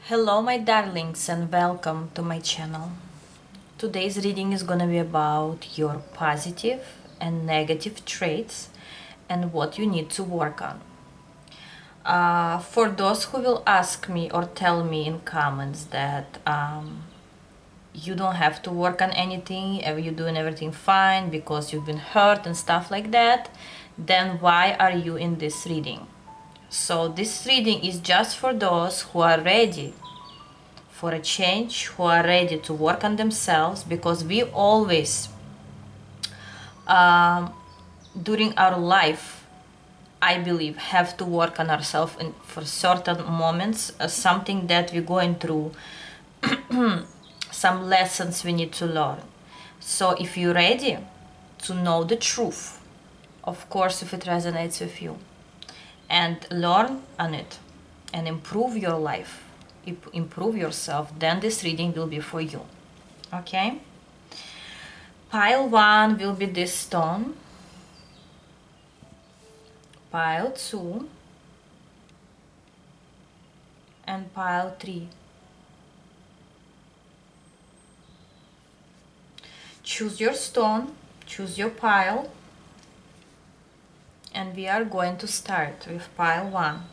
Hello my darlings and welcome to my channel. Today's reading is gonna be about your positive and negative traits and what you need to work on. For those who will ask me or tell me in comments that you don't have to work on anything, you're doing everything fine because you've been hurt and stuff like that, then why are you in this reading? So this reading is just for those who are ready for a change, who are ready to work on themselves, because we always during our life, I believe, have to work on ourselves for certain moments, something that we're going through, some lessons we need to learn. So if you're ready to know the truth, of course, if it resonates with you, and learn on it and improve your life, improve yourself, then this reading will be for you. Okay? Pile 1 will be this stone. Pile 2 and pile 3. Choose your stone, choose your pile, and we are going to start with pile 1.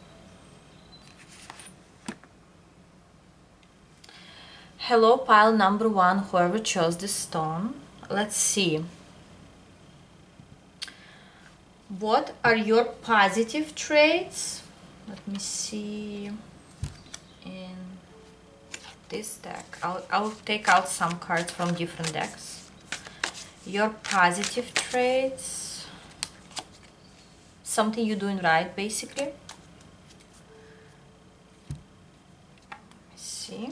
Hello pile number 1, whoever chose this stone. Let's see. What are your positive traits? Let me see in this deck. I'll take out some cards from different decks. Your positive traits. Something you're doing right, basically. Let's see.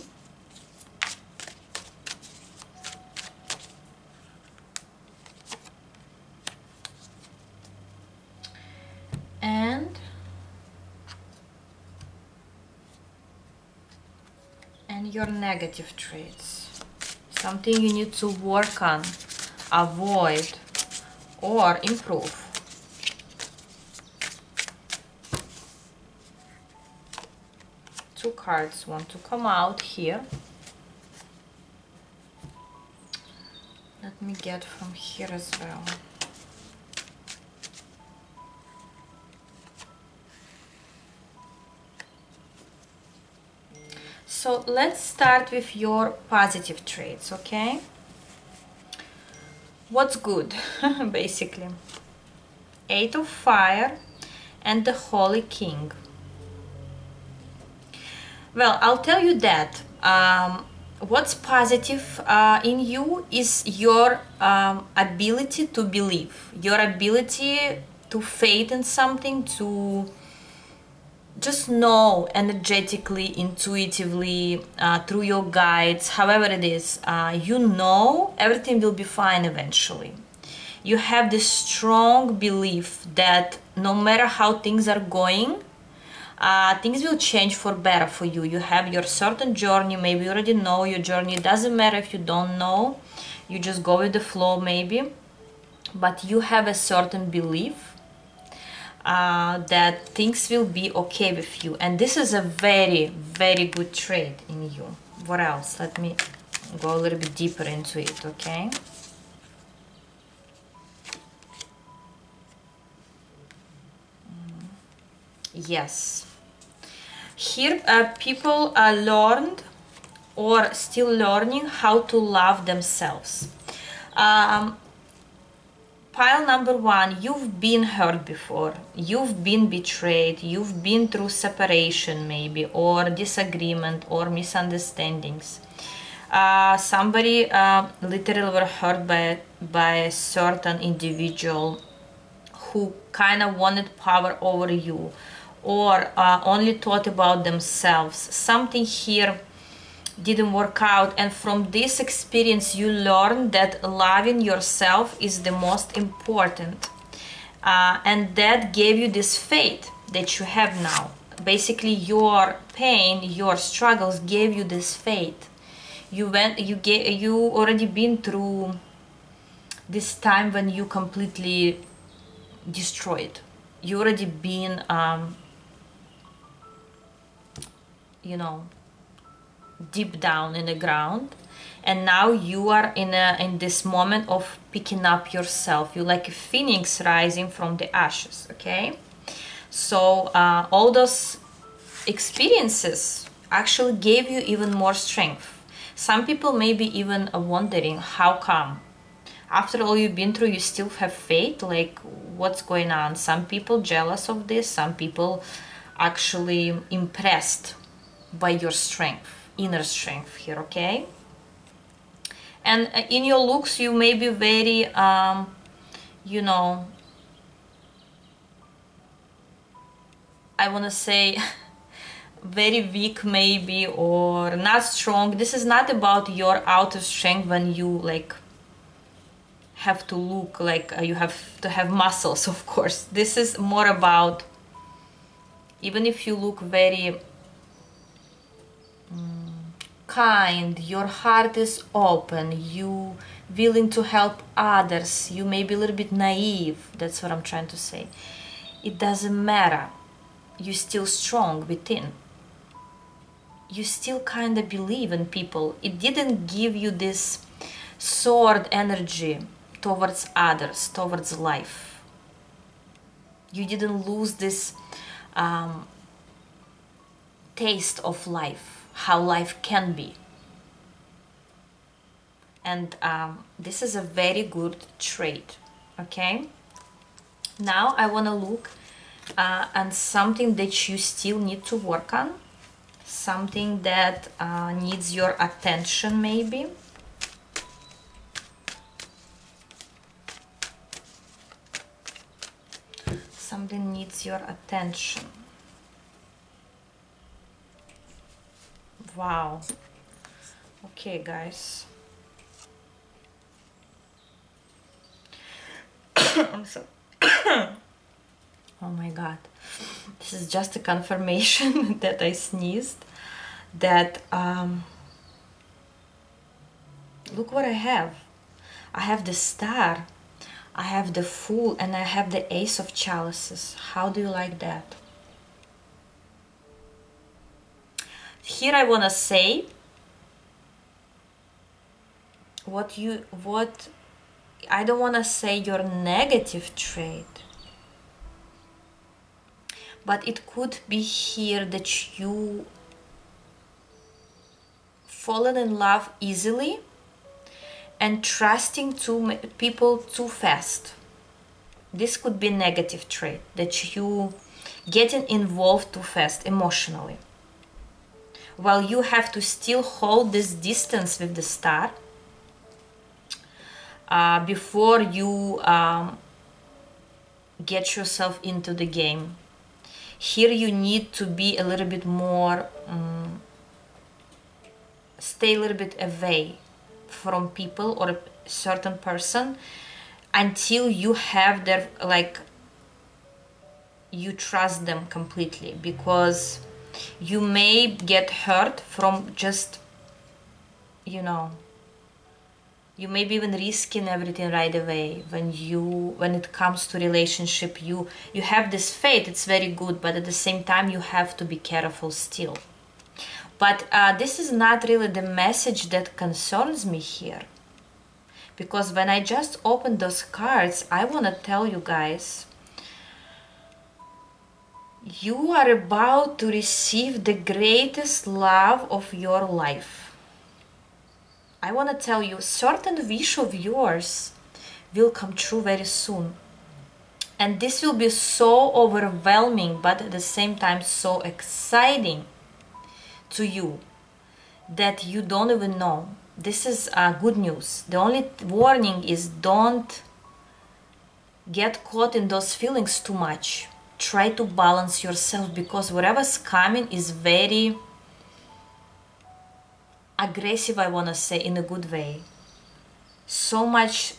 And your negative traits, something you need to work on, avoid, or improve. Two cards want to come out here. Let me get from here as well. So let's start with your positive traits, okay? What's good, basically? 8 of Fire and the Holy King. Well, I'll tell you that what's positive in you is your ability to believe, your ability to faith in something, to just know energetically, intuitively, through your guides, however it is, you know everything will be fine eventually. You have this strong belief that no matter how things are going, things will change for better for you. You have your certain journey, maybe you already know your journey. It doesn't matter if you don't know, you just go with the flow maybe, but you have a certain belief that things will be okay with you, and this is a very, very good trait in you. What else? Let me go a little bit deeper into it, okay? Yes. Here people learned or still learning how to love themselves. Pile number 1, you've been hurt before, you've been betrayed, you've been through separation maybe, or disagreement, or misunderstandings. Somebody literally were hurt by a certain individual who kind of wanted power over you, or only thought about themselves. Something here didn't work out, and from this experience you learn that loving yourself is the most important, and that gave you this faith that you have now. Basically your pain, your struggles gave you this faith. You already been through this time when you completely destroyed. You already been you know, deep down in the ground, and now you are in this moment of picking up yourself. You're like a phoenix rising from the ashes. Okay, so all those experiences actually gave you even more strength. Some people may be even wondering how come after all you've been through you still have faith, like what's going on. Some people jealous of this, some people actually impressed by your strength, inner strength here. Okay, and in your looks you may be very you know, I want to say very weak maybe, or not strong. This is not about your outer strength when you like have to look like you have to have muscles, of course. This is more about, even if you look very kind, your heart is open, you willing to help others, you may be a little bit naive, that's what I'm trying to say. It doesn't matter, you're still strong within. You still kind of believe in people. It didn't give you this sword energy towards others, towards life. You didn't lose this taste of life, how life can be. And this is a very good trait. Okay, now I want to look on something that you still need to work on, something that needs your attention maybe. Something needs your attention. Wow. Okay, guys. I'm so oh my god. This is just a confirmation that I sneezed. That look what I have. I have the star, I have the Fool, and I have the Ace of Chalices. How do you like that? Here I want to say what I don't want to say your negative trait, but it could be here that you fallen in love easily and trusting people too fast. This could be negative trait, that you getting involved too fast emotionally, while you have to still hold this distance with the star before you get yourself into the game. Here you need to be a little bit more stay a little bit away from people or a certain person until you have their, like, you trust them completely, because you may get hurt from just, you know, you may be even risking everything right away. When it comes to relationship, you have this faith, it's very good, but at the same time you have to be careful still. But this is not really the message that concerns me here, because when I just opened those cards, I want to tell you guys, you are about to receive the greatest love of your life. I want to tell you, certain wish of yours will come true very soon. And this will be so overwhelming, but at the same time so exciting to you that you don't even know. This is good news. The only warning is don't get caught in those feelings too much. Try to balance yourself, because whatever's coming is very aggressive, I want to say, in a good way. So much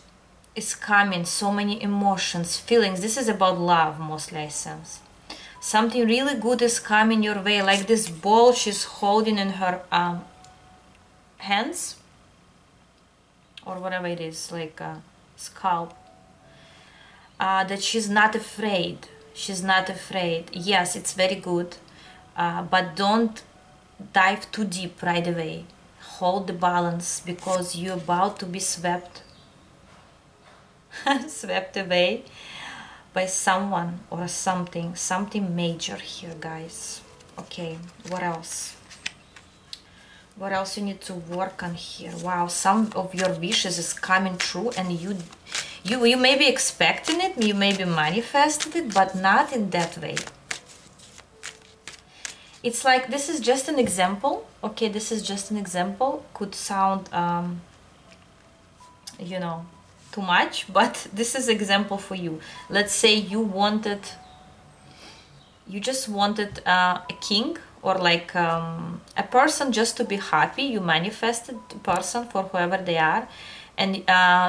is coming, so many emotions, feelings. This is about love mostly, I sense. Something really good is coming your way, like this ball she's holding in her hands, or whatever it is, like a scalp, that she's not afraid. She's not afraid. Yes, it's very good, but don't dive too deep right away. Hold the balance, because you're about to be swept swept away by someone or something major here, guys. Okay, what else? What else you need to work on here? Wow, some of your wishes is coming true, and you may be expecting it, you may be manifesting it, but not in that way. It's like, this is just an example, okay? This is just an example. Could sound, you know, too much, but this is example for you. Let's say you just wanted a king, or like a person just to be happy. You manifested a person for whoever they are, and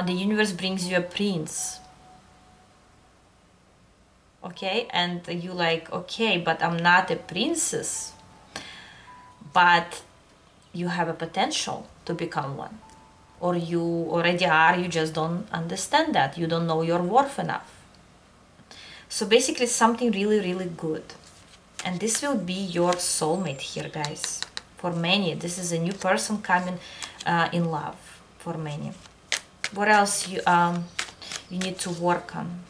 the universe brings you a prince. Okay, and you like, okay, but I'm not a princess, but you have a potential to become one, or you already are, you just don't understand that, you don't know your worth enough. So basically something really, really good, and this will be your soulmate here, guys. For many, this is a new person coming in love for many. What else you need to work on?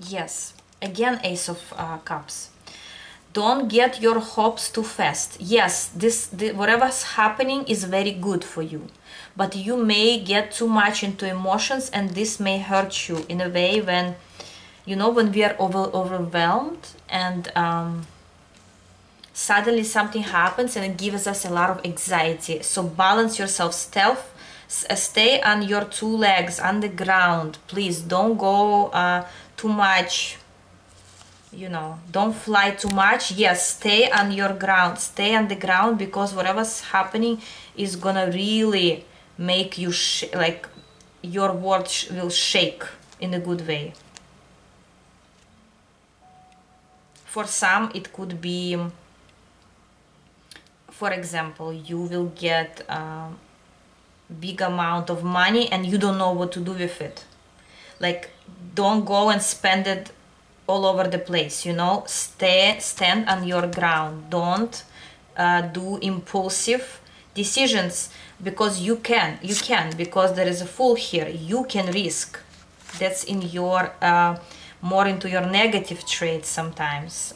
Yes, again, Ace of Cups. Don't get your hopes too fast. Yes, whatever's happening is very good for you, but you may get too much into emotions, and this may hurt you in a way when, you know, when we are overwhelmed, and suddenly something happens and it gives us a lot of anxiety. So balance yourself, stay on your two legs on the ground, please. Don't go too much, you know, don't fly too much. Yes, stay on your ground, stay on the ground, because whatever's happening is gonna really make you like your world will shake in a good way. For some it could be, for example, you will get a big amount of money and you don't know what to do with it. Like, don't go and spend it all over the place, you know. Stand on your ground. Don't do impulsive decisions, because you can, because there is a Fool here. You can risk. That's in your more into your negative traits sometimes.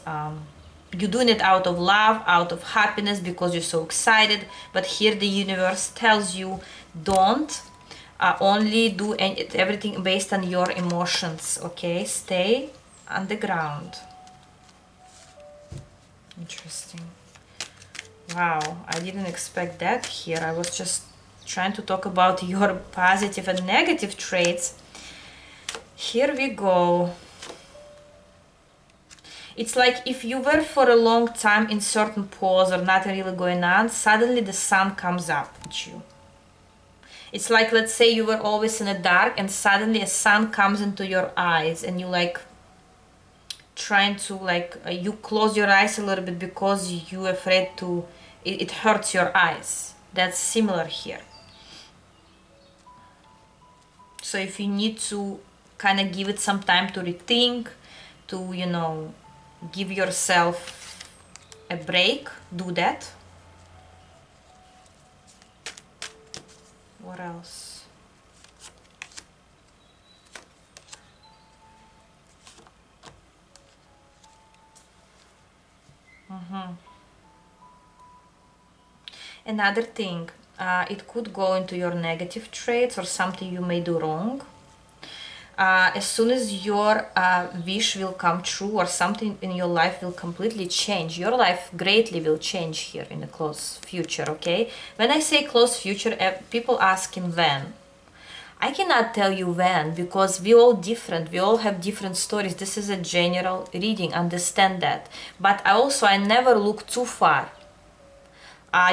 You're doing it out of love, out of happiness, because you're so excited, but here the universe tells you, don't only do everything based on your emotions, okay? Stay on the ground. Interesting. Wow, I didn't expect that here. I was just trying to talk about your positive and negative traits. Here we go. It's like if you were for a long time in certain pose or nothing really going on, suddenly the sun comes up at you. It's like, let's say you were always in the dark and suddenly a sun comes into your eyes, and you like trying to like you close your eyes a little bit because you're afraid to it hurts your eyes. That's similar here. So if you need to kind of give it some time to rethink, to, you know, give yourself a break, do that. What else? Another thing, it could go into your negative traits or something you may do wrong. As soon as your wish will come true, or something in your life will completely change, your life greatly will change here in the close future, okay? When I say close future, people asking when. I cannot tell you when, because we're all different, we all have different stories. This is a general reading, understand that. But I never look too far.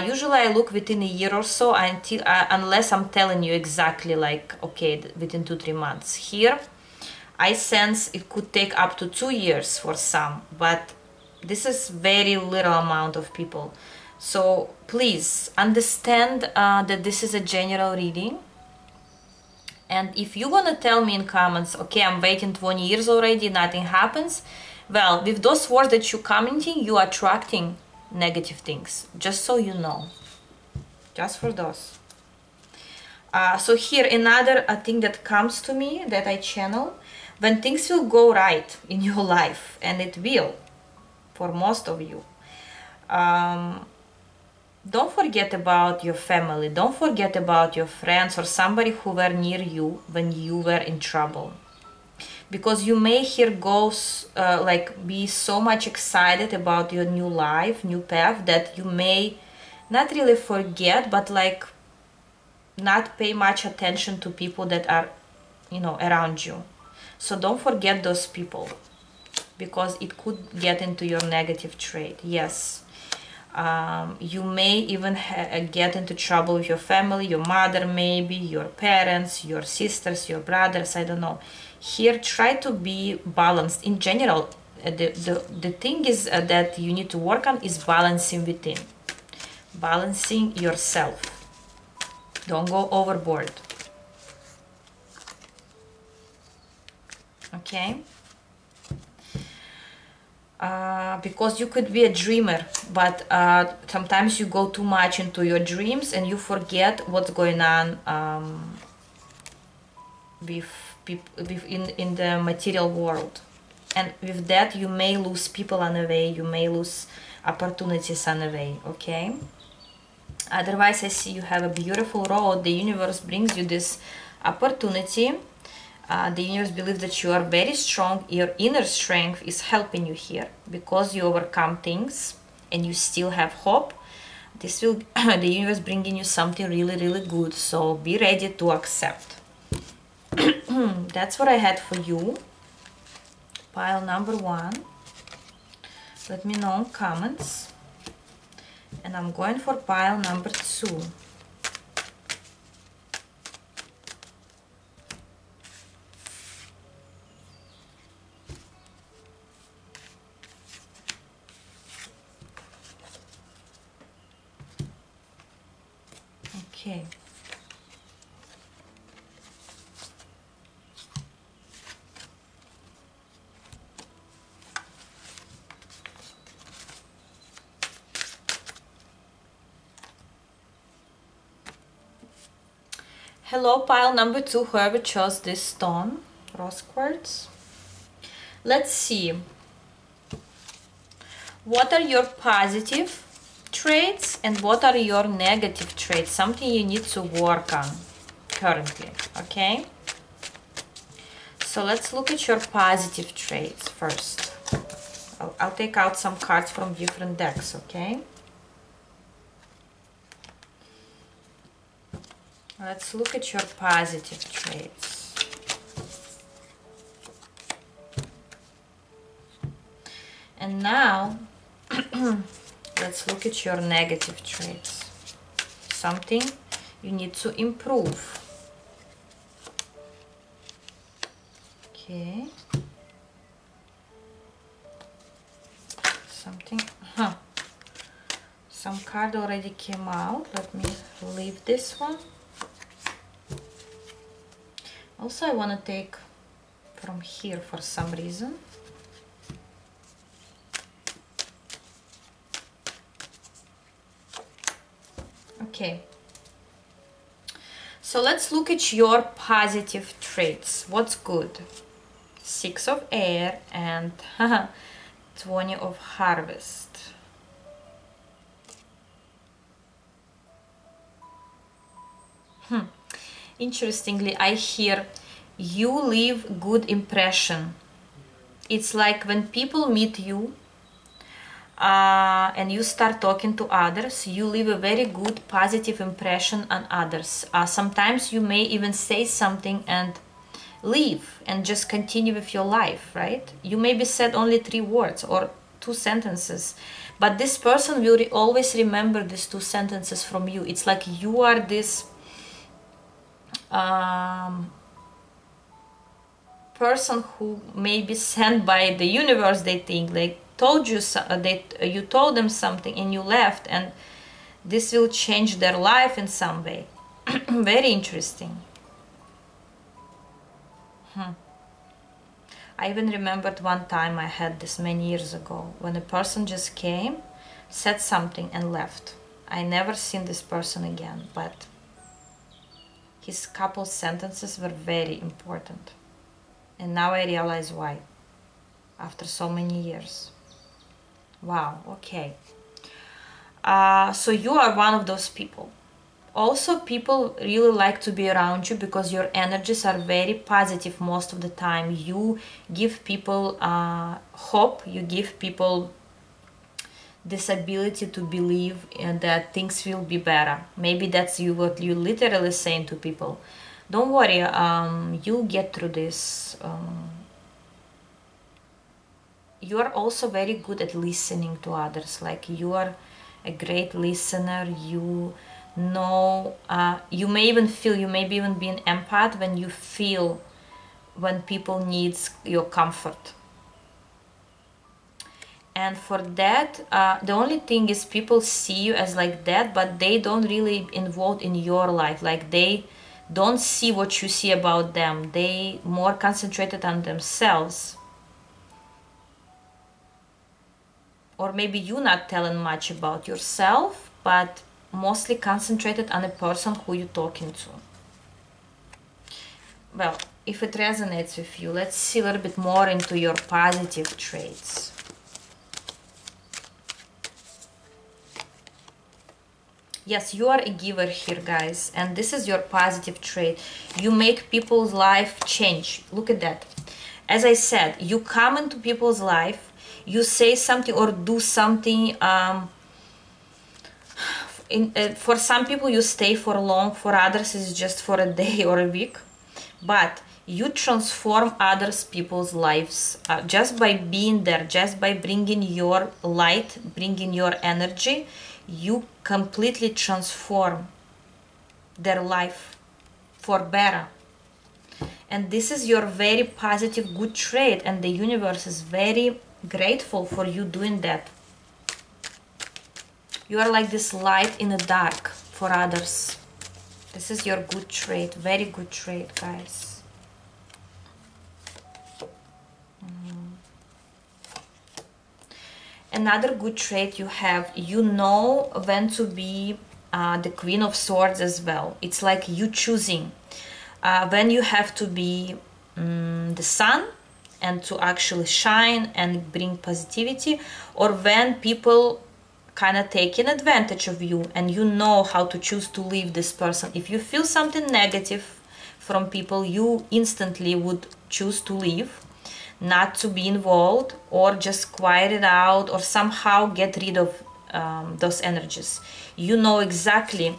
Usually I look within a year or so, until unless I'm telling you exactly, like, okay, within 2-3 months. Here I sense it could take up to 2 years for some, but this is very little amount of people. So please understand that this is a general reading, And if you're gonna tell me in comments, okay, I'm waiting 20 years already, nothing happens, well, with those words that you're commenting, you are attracting negative things, just so you know, just for those. So here another thing that comes to me that I channel, when things will go right in your life, and it will for most of you, don't forget about your family, don't forget about your friends or somebody who were near you when you were in trouble. Because you may here go like be so much excited about your new life, new path, that you may not really forget, but like not pay much attention to people that are, you know, around you. So don't forget those people, because it could get into your negative trait. Yes, you may even get into trouble with your family, your mother, maybe your parents, your sisters, your brothers, I don't know. Here, try to be balanced. In general, the thing is that you need to work on is balancing within, balancing yourself. Don't go overboard. Okay? Because you could be a dreamer, but sometimes you go too much into your dreams and you forget what's going on in the material world. And with that, you may lose people on the way, you may lose opportunities on the way, okay? Otherwise, I see you have a beautiful road. The universe brings you this opportunity. The universe believes that you are very strong. Your inner strength is helping you here because you overcome things and you still have hope. This will the universe bringing you something really, really good. So be ready to accept. That's what I had for you. Pile number 1. Let me know in comments. And I'm going for pile number 2. Okay. Hello, pile number 2, whoever chose this stone, rose quartz. Let's see. What are your positive traits and what are your negative traits? Something you need to work on currently, okay? So let's look at your positive traits first. I'll take out some cards from different decks, okay? Let's look at your positive traits. And now, let's look at your negative traits. Something you need to improve. Okay. Something, some card already came out. Let me leave this one. Also, I want to take from here for some reason. Okay. So let's look at your positive traits. What's good? 6 of air and 20 of harvest. Interestingly, I hear you leave good impression. It's like when people meet you and you start talking to others, you leave a very good positive impression on others. Sometimes you may even say something and leave and just continue with your life, right? You maybe said only 3 words or 2 sentences, but this person will always remember these 2 sentences from you. It's like you are this person who may be sent by the universe. They think they told you you told them something and you left, and this will change their life in some way. Very interesting. I even remembered one time I had this many years ago when a person just came, said something and left. I never seen this person again, but his couple sentences were very important. And now I realize why, after so many years. Wow, okay. So you are one of those people. Also, people really like to be around you because your energies are very positive most of the time. You give people hope, you give people this ability to believe that things will be better. Maybe that's what you literally saying to people. Don't worry, you'll get through this. You are also very good at listening to others. Like, you are a great listener. You know, you may even feel, you may even be an empath when you feel when people needs your comfort. And for that, the only thing is people see you as like that, but they don't really involve in your life. Like, they don't see what you see about them. They more concentrated on themselves. Or maybe you not telling much about yourself, but mostly concentrated on a person who you're talking to. Well, if it resonates with you, let's see a little bit more into your positive traits. Yes, you are a giver here, guys, and this is your positive trait. You make people's life change. Look at that. As I said, you come into people's life, you say something or do something. For some people you stay for long, for others it's just for a day or a week, but you transform others people's lives just by being there, just by bringing your light, bringing your energy. You completely transform their life for better. And this is your very positive, good trait, and the universe is very grateful for you doing that. You are like this light in the dark for others. This is your good trait, very good trait, guys. Another good trait you have, you know when to be the Queen of Swords as well. It's like you choosing when you have to be the sun and to actually shine and bring positivity, or when people kind of taking advantage of you and you know how to choose to leave this person. If you feel something negative from people, you instantly would choose to leave, not to be involved, or just quiet it out, or somehow get rid of those energies. You know exactly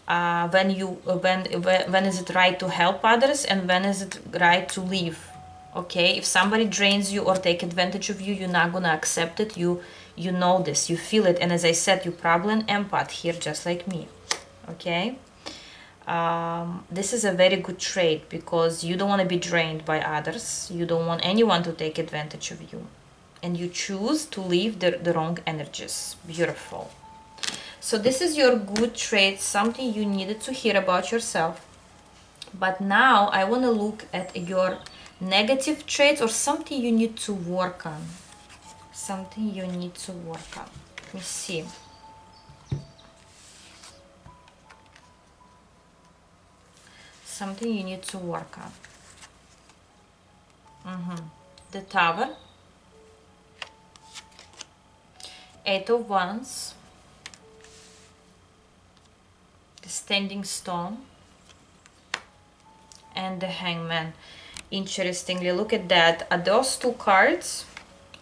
when is it right to help others and when is it right to leave. Okay, if somebody drains you or take advantage of you, you're not gonna accept it. You know this, you feel it, and as I said, you're probably an empath here, just like me. Okay, this is a very good trait because you don't want to be drained by others. You don't want anyone to take advantage of you, and you choose to leave the wrong energies. Beautiful. So this is your good trait, something you needed to hear about yourself. But now I want to look at your negative traits, or something you need to work on. Something you need to work on. Let me see. Something you need to work on. The Tower, 8 of Wands, the Standing Stone, and the Hangman. Interestingly, look at that. Those two cards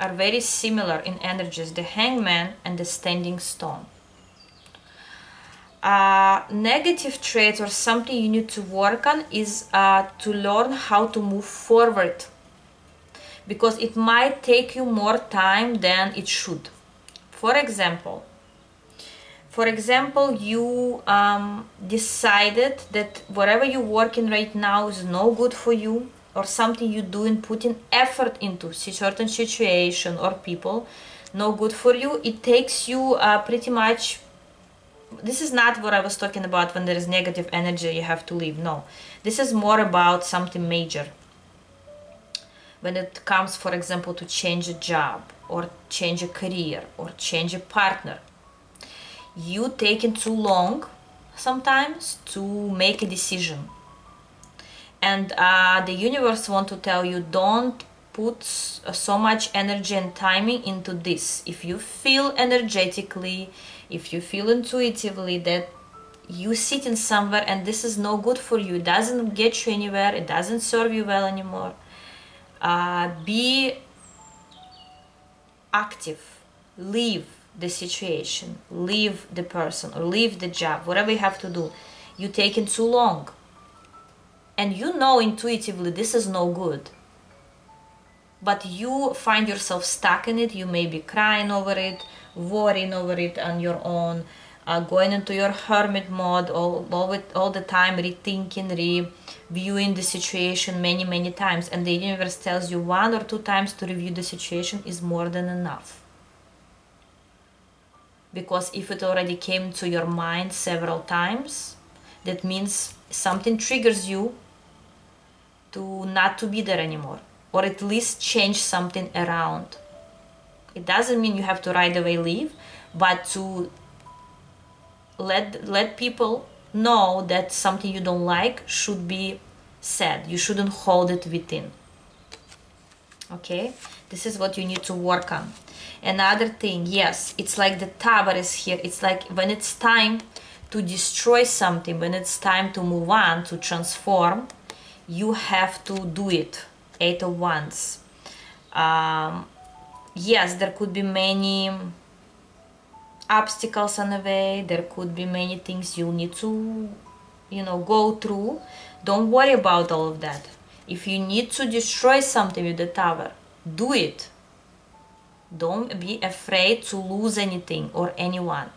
are very similar in energies, the Hangman and the Standing Stone. Negative traits or something you need to work on is to learn how to move forward, because it might take you more time than it should. For example, you decided that whatever you're working right now is no good for you, or something you're doing, putting effort into certain situation or people, no good for you. It takes you pretty much. This is not what I was talking about when there is negative energy you have to leave. No, this is more about something major. when it comes, for example, to change a job or change a career or change a partner. You taking too long sometimes to make a decision, and the universe want to tell you, don't put so much energy and timing into this. If you feel energetically, if you feel intuitively that you sitting somewhere and this is no good for you, it doesn't get you anywhere, it doesn't serve you well anymore, be active, leave the situation, leave the person, or leave the job, whatever you have to do. You taking too long, and you know intuitively this is no good, but you find yourself stuck in it. You may be crying over it, worrying over it on your own, going into your hermit mode all the time, rethinking, reviewing the situation many times, and the universe tells you 1 or 2 times to review the situation is more than enough. Because if it already came to your mind several times, that means something triggers you to not to be there anymore, or at least change something around. It doesn't mean you have to right away leave, but to let people know that something you don't like should be said. You shouldn't hold it within. Okay, this is what you need to work on. Another thing, yes, it's like the Tower is here. It's like when it's time to destroy something, when it's time to move on, to transform, you have to do it. 8 of Wands. Yes, there could be many obstacles on the way. There could be many things you need to, go through. Don't worry about all of that. If you need to destroy something with the Tower, do it. Don't be afraid to lose anything or anyone,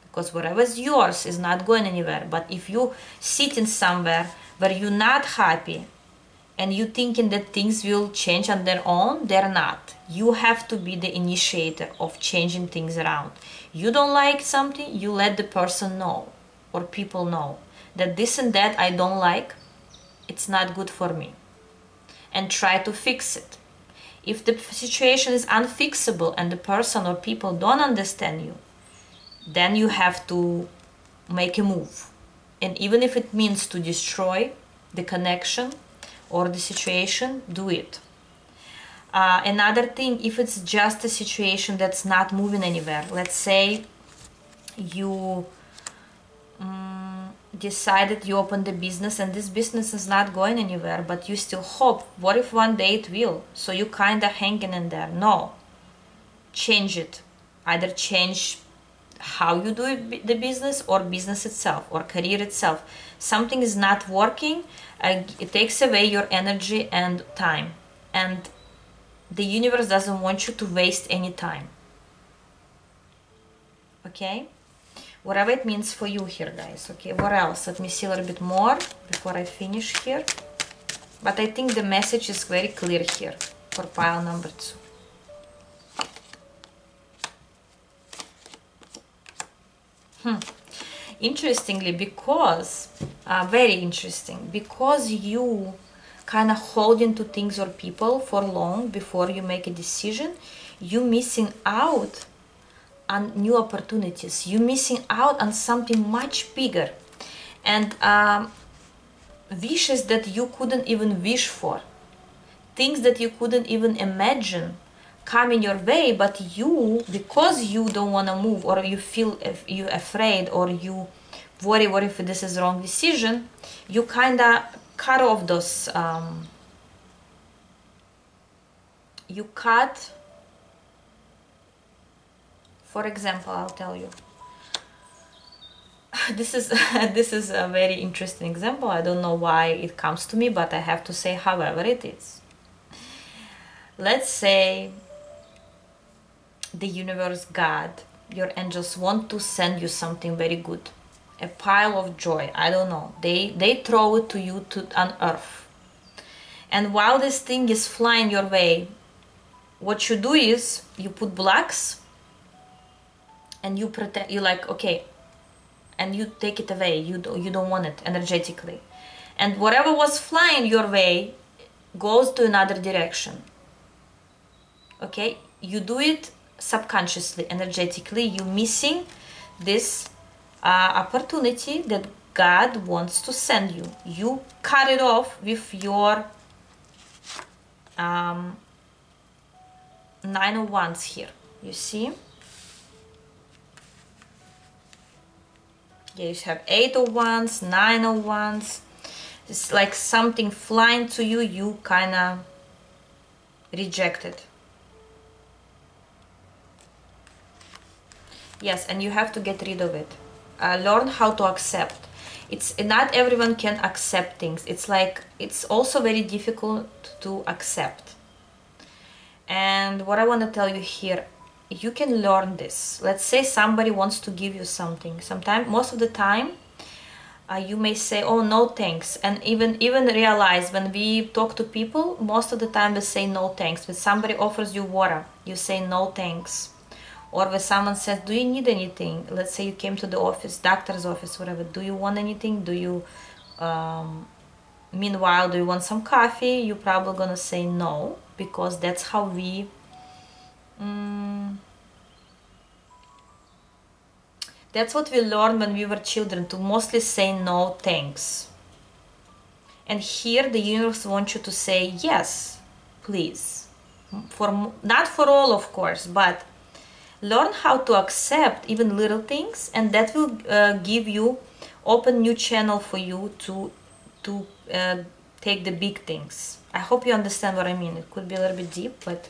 because whatever is yours is not going anywhere. But if you sitting somewhere where you're not happy and you thinking that things will change on their own, they're not. You have to be the initiator of changing things around. You don't like something, you let the person know or people know that this and that I don't like, it's not good for me, and try to fix it. If the situation is unfixable and the person or people don't understand you, then you have to make a move. And even if it means to destroy the connection or the situation, do it. Another thing, if it's just a situation that's not moving anywhere, let's say you decided you opened the business and this business is not going anywhere, but you still hope, what if one day it will? So you kind of hanging in there. No, change it. Either change how you do the business or business itself or career itself. Something is not working, it takes away your energy and time, and the universe doesn't want you to waste any time. Okay, whatever it means for you here, guys. Okay, what else? Let me see a little bit more before I finish here, but I think the message is very clear here for pile number 2. Interestingly, because very interesting, because you kind of hold into things or people for long before you make a decision, you missing out on new opportunities. You missing out on something much bigger, and wishes that you couldn't even wish for, things that you couldn't even imagine come in your way, but you, because you don't want to move, or you feel you afraid, or you worry what if this is wrong decision, you kind of cut off those for example, I'll tell you, this is a very interesting example. I don't know why it comes to me, but I have to say however it is. Let's say the universe, God, your angels want to send you something very good, a pile of joy, I don't know, they throw it to you on earth, and while this thing is flying your way, what you do is you put blocks and you protect, you like, okay, and you take it away, you don't want it energetically, and whatever was flying your way, goes to another direction. Okay, you do it subconsciously, energetically. You're missing this opportunity that God wants to send you. You cut it off with your 9 of Wands here. You see? Yeah, you have 8 of Wands, 9 of Wands. It's like something flying to you, you kind of reject it. Yes, and you have to get rid of it. Learn how to accept. It's not everyone can accept things. It's like, it's also very difficult to accept. And what I want to tell you here, you can learn this. Let's say somebody wants to give you something. Sometimes, most of the time, you may say, oh, no thanks. And even realize when we talk to people, most of the time we say no thanks. When somebody offers you water, you say no thanks. Or when someone says, do you need anything? Let's say you came to the office, doctor's office, whatever. Do you want anything? Do you, meanwhile, do you want some coffee? You're probably gonna say no, because that's how we, that's what we learned when we were children, to mostly say no thanks. And here the universe wants you to say yes, please. Not for all, of course, but learn how to accept even little things, and that will give you, open new channel for you to take the big things. I hope you understand what I mean. It could be a little bit deep, but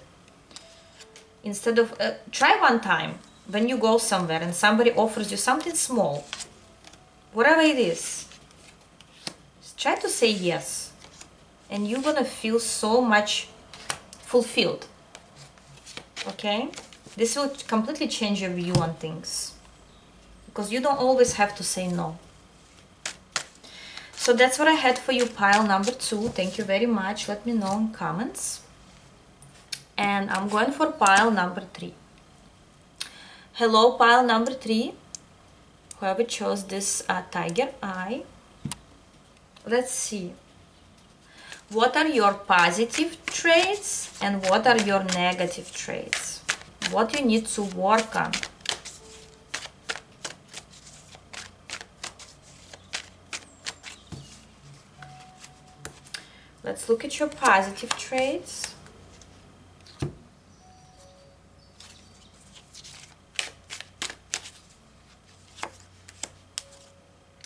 instead of try one time when you go somewhere and somebody offers you something small, whatever it is, try to say yes, and you're gonna feel so much fulfilled. Okay, this will completely change your view on things, because you don't always have to say no. So that's what I had for you, pile number 2. Thank you very much. Let me know in comments. And I'm going for pile number 3. Hello, pile number 3. Whoever chose this tiger eye. Let's see. What are your positive traits and what are your negative traits? What you need to work on. Let's look at your positive traits.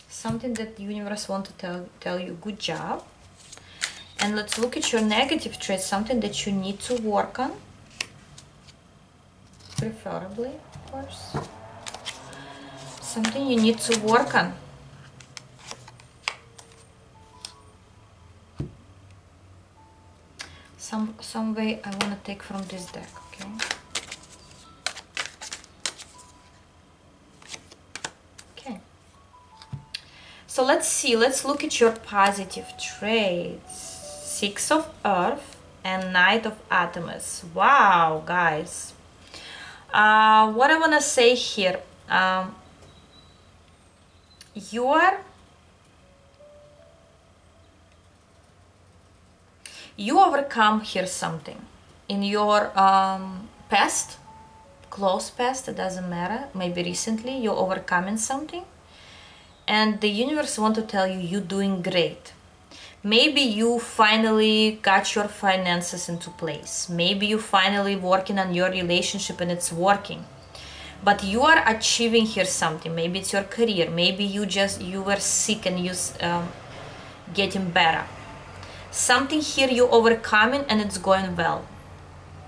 Something that the universe wants to tell you, good job. And let's look at your negative traits, something that you need to work on. Preferably, of course. Something you need to work on. Some way I want to take from this deck, okay? Okay. So let's see, let's look at your positive traits. 6 of Earth and Knight of Atoms. Wow, guys. What I want to say here, you overcome here something in your past, close past, it doesn't matter, maybe recently you're overcoming something, and the universe want to tell you you're doing great. Maybe you finally got your finances into place, maybe you finally working on your relationship and it's working, but you are achieving here something. Maybe it's your career, maybe you were sick and you getting better. Something here you overcoming and it's going well.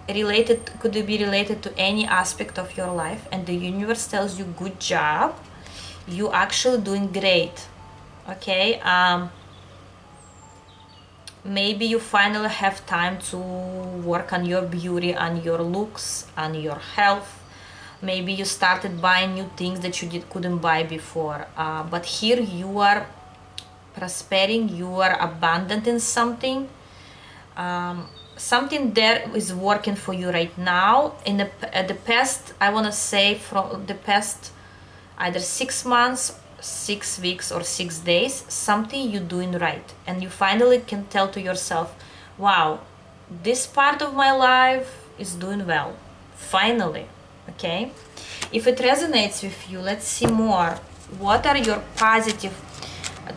Could it be related to any aspect of your life, and the universe tells you good job, you actually doing great. Okay, maybe you finally have time to work on your beauty, on your looks, on your health. Maybe you started buying new things that you couldn't buy before, but here you are prospering, you are abundant in something. Something there is working for you right now. In the past, I want to say from the past either 6 months, 6 weeks or 6 days, something you're doing right, and you finally can tell to yourself, wow, this part of my life is doing well, finally. Okay, if it resonates with you, let's see more. What are your positive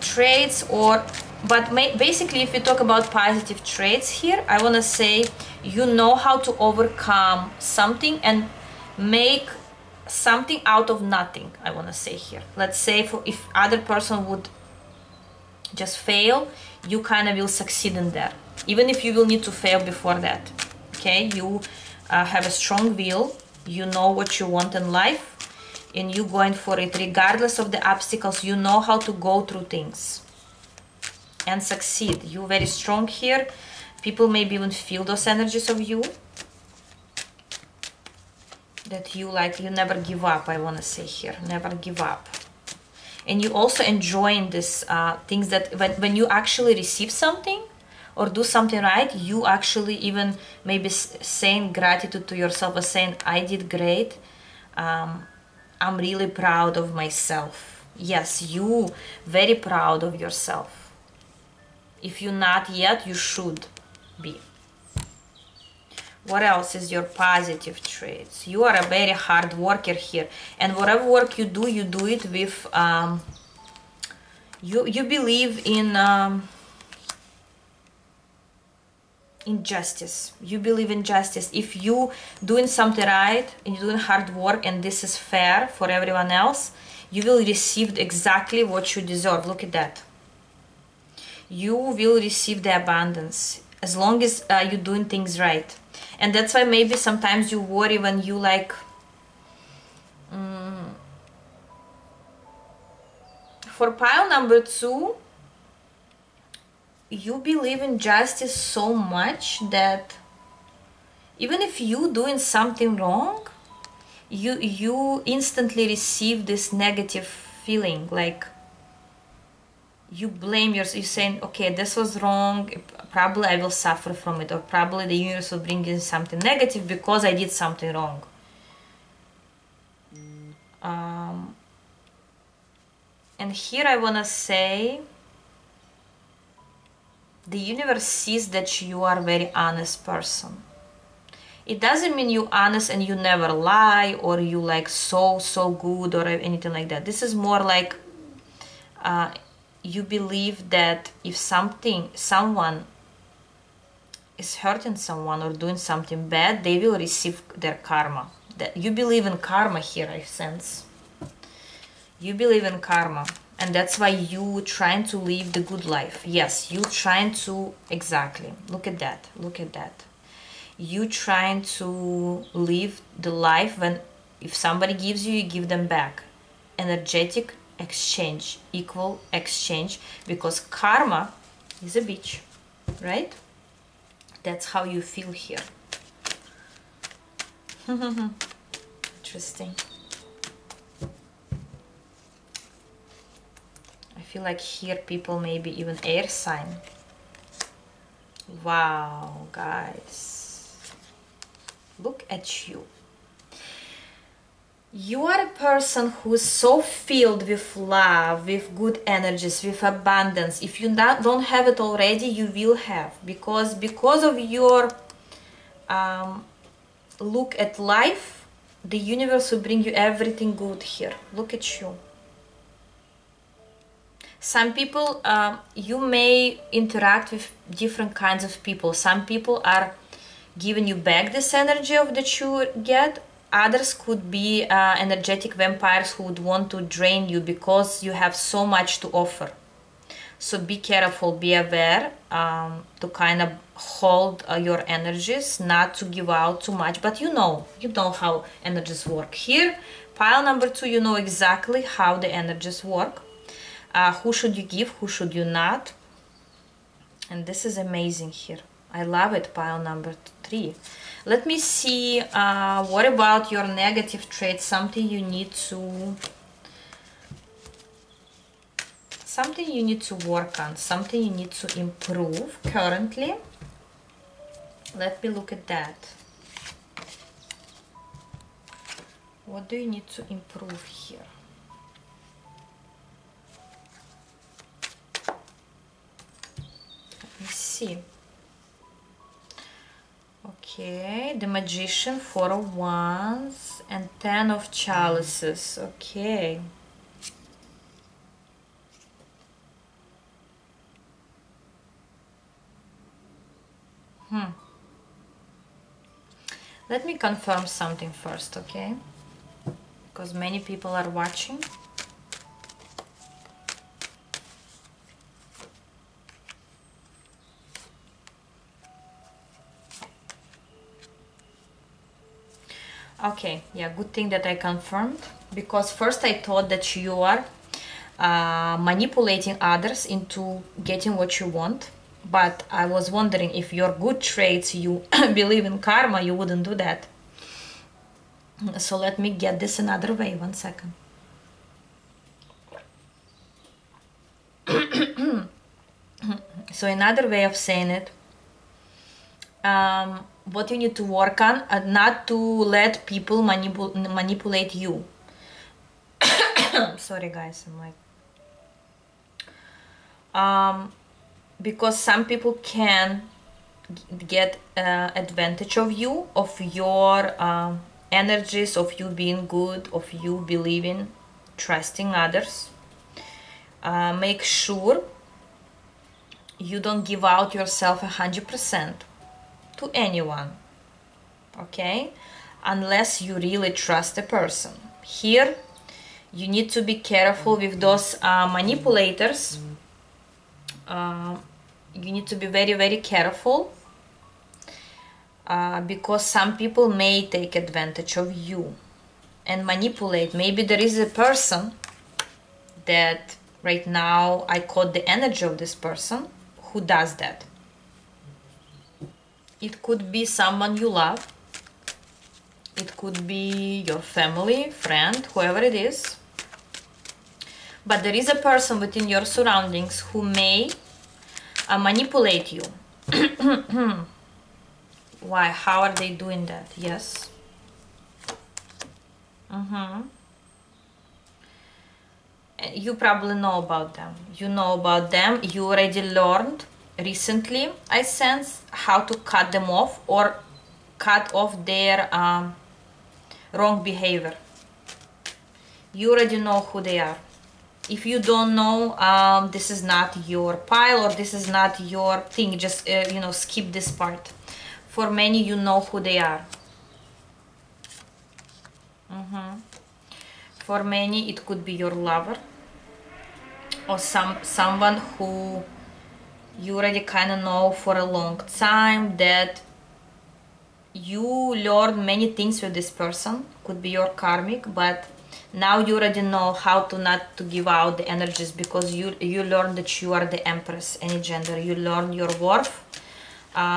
traits? Or but basically, if you talk about positive traits here, I want to say you know how to overcome something and make something out of nothing. I want to say here, let's say for if other person would just fail, you kind of will succeed in that, even if you will need to fail before that. Okay, you have a strong will, you know what you want in life, and you going for it regardless of the obstacles. You know how to go through things and succeed. You're very strong here. People maybe even feel those energies of you, that you like, you never give up. I want to say here, never give up. And you also enjoying this things that when you actually receive something or do something right, you actually even maybe saying gratitude to yourself, or saying, I did great, I'm really proud of myself. Yes, you very proud of yourself. If you're not yet, you should be. What else is your positive traits? You are a very hard worker here, and whatever work you do it with you believe in justice. You believe in justice. If you doing something right and you're doing hard work and this is fair for everyone else, you will receive exactly what you deserve. Look at that. You will receive the abundance as long as you're doing things right. And that's why maybe sometimes you worry when you like for pile number 2, you believe in justice so much that even if you doing something wrong, you instantly receive this negative feeling, like you blame yourself. You're saying, okay, this was wrong, probably I will suffer from it, or probably the universe will bring in something negative because I did something wrong. And here I want to say, the universe sees that you are a very honest person. It doesn't mean you honest and you never lie, or you like so good, or anything like that. This is more like you believe that if someone is hurting someone or doing something bad, they will receive their karma. That you believe in karma here, I sense. You believe in karma, and that's why you trying to live the good life. Yes, you trying to, exactly. Look at that. Look at that. You trying to live the life when if somebody gives you, you give them back. Energetic exchange, equal exchange, because karma is a bitch, right? That's how you feel here. Interesting. I feel like here people maybe even air sign. Wow, guys, look at you. You are a person who is so filled with love, with good energies, with abundance. If you don't have it already, you will have, because of your look at life, the universe will bring you everything good here. Look at you. Some people, you may interact with different kinds of people. Some people are giving you back this energy of that you get. Others could be energetic vampires who would want to drain you because you have so much to offer. So be careful, be aware to kind of hold your energies, not to give out too much. But you know how energies work. Here, pile number 2, you know exactly how the energies work. Who should you give, who should you not? And this is amazing here. I love it, pile number 3. Let me see, what about your negative traits? Something you need to work on, something you need to improve currently. Let me look at that. What do you need to improve here? Let me see. Okay, the Magician, 4 of Wands, and 10 of Chalices. Okay. Let me confirm something first, okay? Because many people are watching. Okay, yeah, good thing that I confirmed, because first I thought that you are manipulating others into getting what you want, but I was wondering if your good traits, you believe in karma, you wouldn't do that. So let me get this another way, 1 second. So another way of saying it, what you need to work on, not to let people manipulate you. Sorry guys, I'm like, because some people can get advantage of you, of your energies, of you being good, of you believing, trusting others. Make sure you don't give out yourself 100% to anyone, okay? Unless you really trust a person. Here you need to be careful with those manipulators. You need to be very careful, because some people may take advantage of you and manipulate. Maybe there is a person that right now I caught the energy of this person who does that. It could be someone you love, it could be your family, friend, whoever it is, but there is a person within your surroundings who may manipulate you. Why? How are they doing that? Yes. You probably know about them. You know about them. You already learned recently, I sense, how to cut them off or cut off their wrong behavior. You already know who they are. If you don't know, this is not your pile or this is not your thing, just you know, skip this part. For many, you know who they are. For many, it could be your lover or someone who you already kind of know for a long time, that you learned many things with this person. Could be your karmic, but now you already know how to not to give out the energies, because you learned that you are the Empress, any gender. You learn your worth.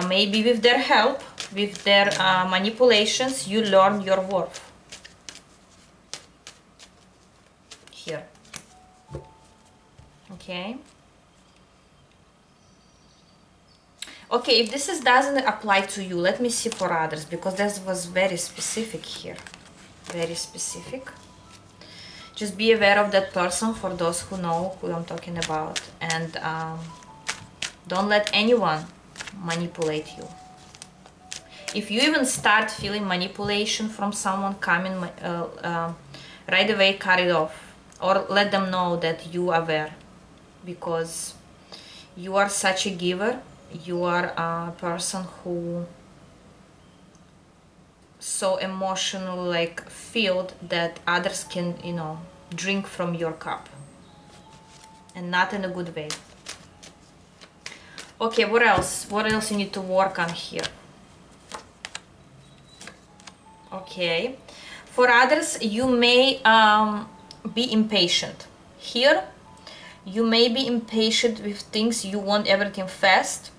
Maybe with their help, with their manipulations, you learn your worth. Here. Okay. Okay, if this doesn't apply to you, let me see for others, because this was very specific here. Very specific. Just be aware of that person, for those who know who I'm talking about, and don't let anyone manipulate you. If you even start feeling manipulation from someone coming, right away cut it off, or let them know that you are aware, because you are such a giver. You are a person who so emotionally like filled that others can, you know, drink from your cup, and not in a good way. Okay, what else you need to work on here? Okay, for others, you may be impatient. Here you may be impatient with things. You want everything fast,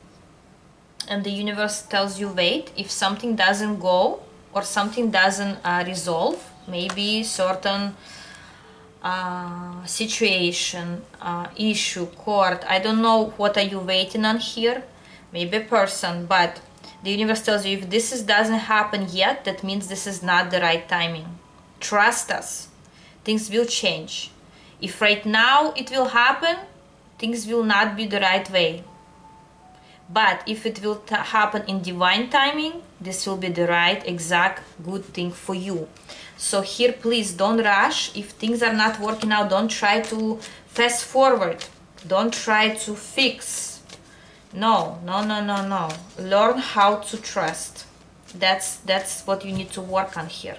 and the universe tells you wait. If something doesn't go or something doesn't resolve, maybe certain situation, issue, court, I don't know what are you waiting on here, maybe a person, but the universe tells you if this doesn't happen yet, that means this is not the right timing. Trust us, things will change. If right now it will happen, things will not be the right way. But if it will happen in divine timing, this will be the right, exact, good thing for you. So here, please don't rush. If things are not working out, don't try to fast forward. Don't try to fix. No, no, no, no, no. Learn how to trust. That's what you need to work on here.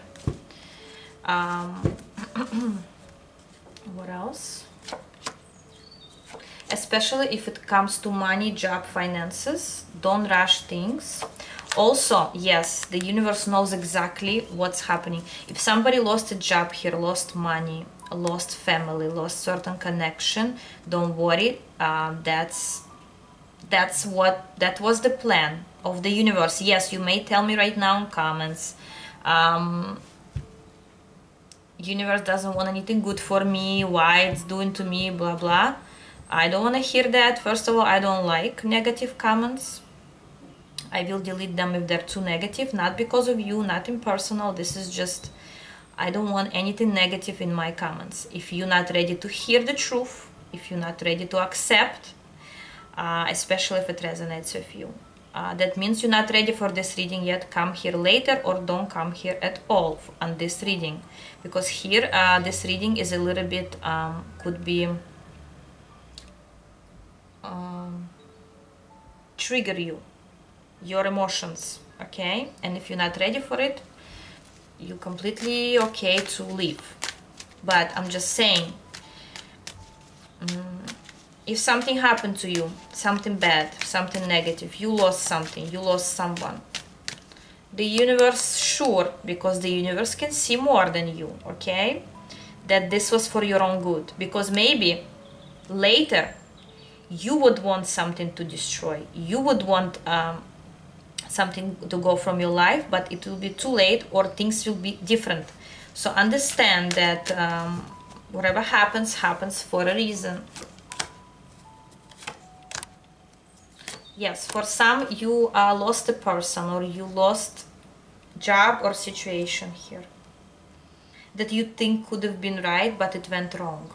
What else? Especially if it comes to money, job, finances, don't rush things. Also, yes, the universe knows exactly what's happening. If somebody lost a job here, lost money, lost family, lost certain connection, don't worry. That was the plan of the universe. Yes, you may tell me right now in comments, universe doesn't want anything good for me, why it's doing to me, blah blah. I don't want to hear that. First of all, I don't like negative comments. I will delete them if they're too negative, not because of you, not impersonal. This is just, I don't want anything negative in my comments. If you're not ready to hear the truth, if you're not ready to accept, especially if it resonates with you, that means you're not ready for this reading yet. Come here later, or don't come here at all on this reading, because here this reading is a little bit could be trigger your emotions, okay? And if you're not ready for it, you're completely okay to leave. But I'm just saying, if something happened to you, something bad, something negative, you lost something, you lost someone, the universe, sure, because the universe can see more than you, okay, that this was for your own good. Because maybe later you would want something to destroy, you would want something to go from your life, but it will be too late, or things will be different. So understand that whatever happens, happens for a reason. Yes, for some you lost a person, or you lost job or situation here that you think could have been right, but it went wrong.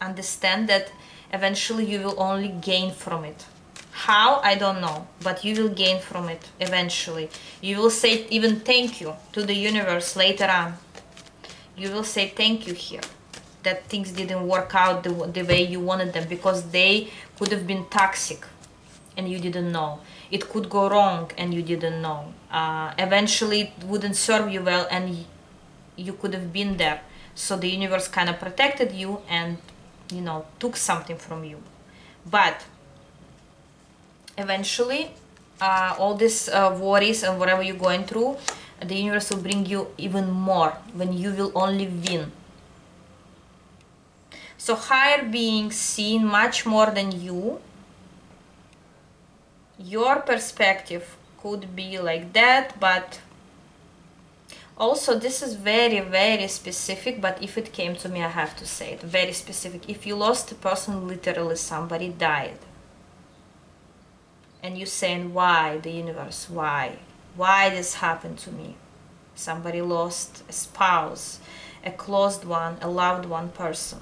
Understand that eventually you will only gain from it. How? I don't know, but you will gain from it eventually. You will say even thank you to the universe later on. You will say thank you here, that things didn't work out the way you wanted them, because they could have been toxic and you didn't know. It could go wrong and you didn't know. Eventually it wouldn't serve you well, and you could have been there. So the universe kind of protected you and, you know, took something from you. But eventually all these worries and whatever you're going through, the universe will bring you even more when you will only win. So higher beings seen much more than you. Your perspective could be like that, but also this is very, very specific. But if it came to me, I have to say it, very specific. If you lost a person, literally somebody died, and you're saying, why, the universe, why this happened to me? Somebody lost a spouse, a closed one, a loved one person,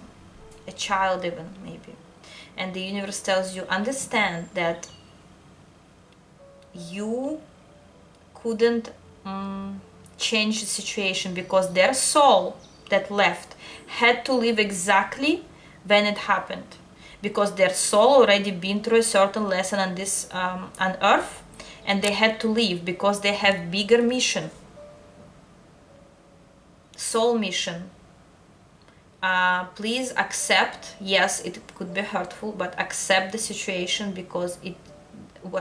a child even, maybe. And the universe tells you, understand that you couldn't change the situation, because their soul that left had to live exactly when it happened, because their soul already been through a certain lesson on this on earth, and they had to leave because they have bigger mission, soul mission. Please accept. Yes, it could be hurtful, but accept the situation, because it,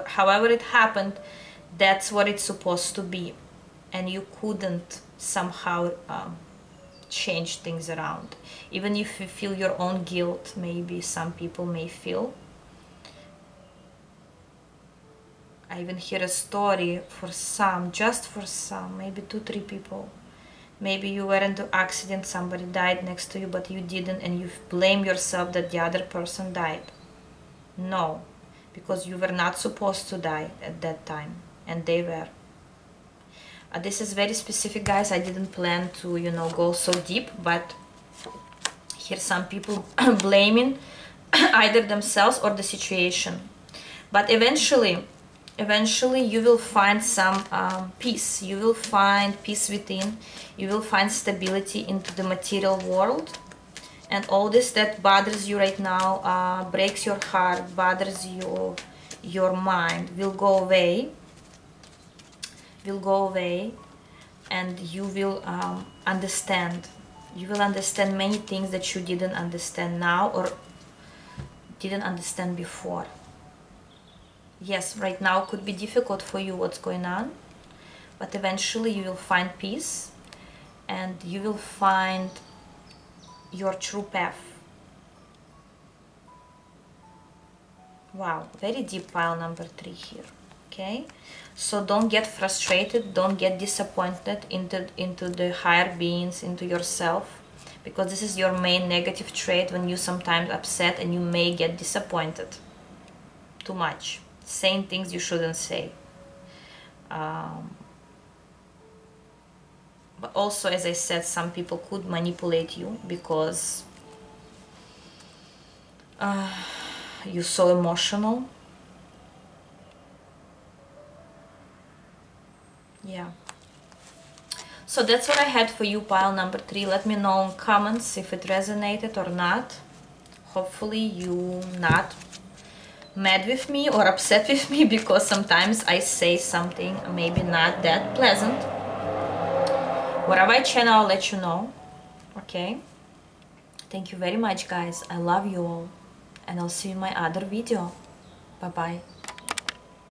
however it happened, that's what it's supposed to be, and you couldn't somehow change things around. Even if you feel your own guilt, maybe some people may feel. I even hear a story for some, just for some, maybe 2-3 people. Maybe you were into accident, somebody died next to you, but you didn't, and you blame yourself that the other person died. No, because you were not supposed to die at that time, and they were. This is very specific, guys. I didn't plan to, you know, go so deep, but here some people blaming either themselves or the situation. But eventually you will find some peace. You will find peace within. You will find stability into the material world. And all this that bothers you right now, breaks your heart, bothers your mind, will go away. Will go away, and you will understand. You will understand many things that you didn't understand now or didn't understand before. Yes, right now could be difficult for you what's going on, but eventually you will find peace and you will find your true path. Wow, very deep pile number 3 here. Okay, so don't get frustrated, don't get disappointed into the higher beings, into yourself, because this is your main negative trait, when you sometimes upset and you may get disappointed too much, saying things you shouldn't say. But also, as I said, some people could manipulate you because you're so emotional. Yeah. So that's what I had for you, pile number 3. Let me know in comments if it resonated or not. Hopefully you not mad with me or upset with me, because sometimes I say something maybe not that pleasant. Whatever I channel, I'll let you know. Okay? Thank you very much, guys. I love you all. And I'll see you in my other video. Bye-bye.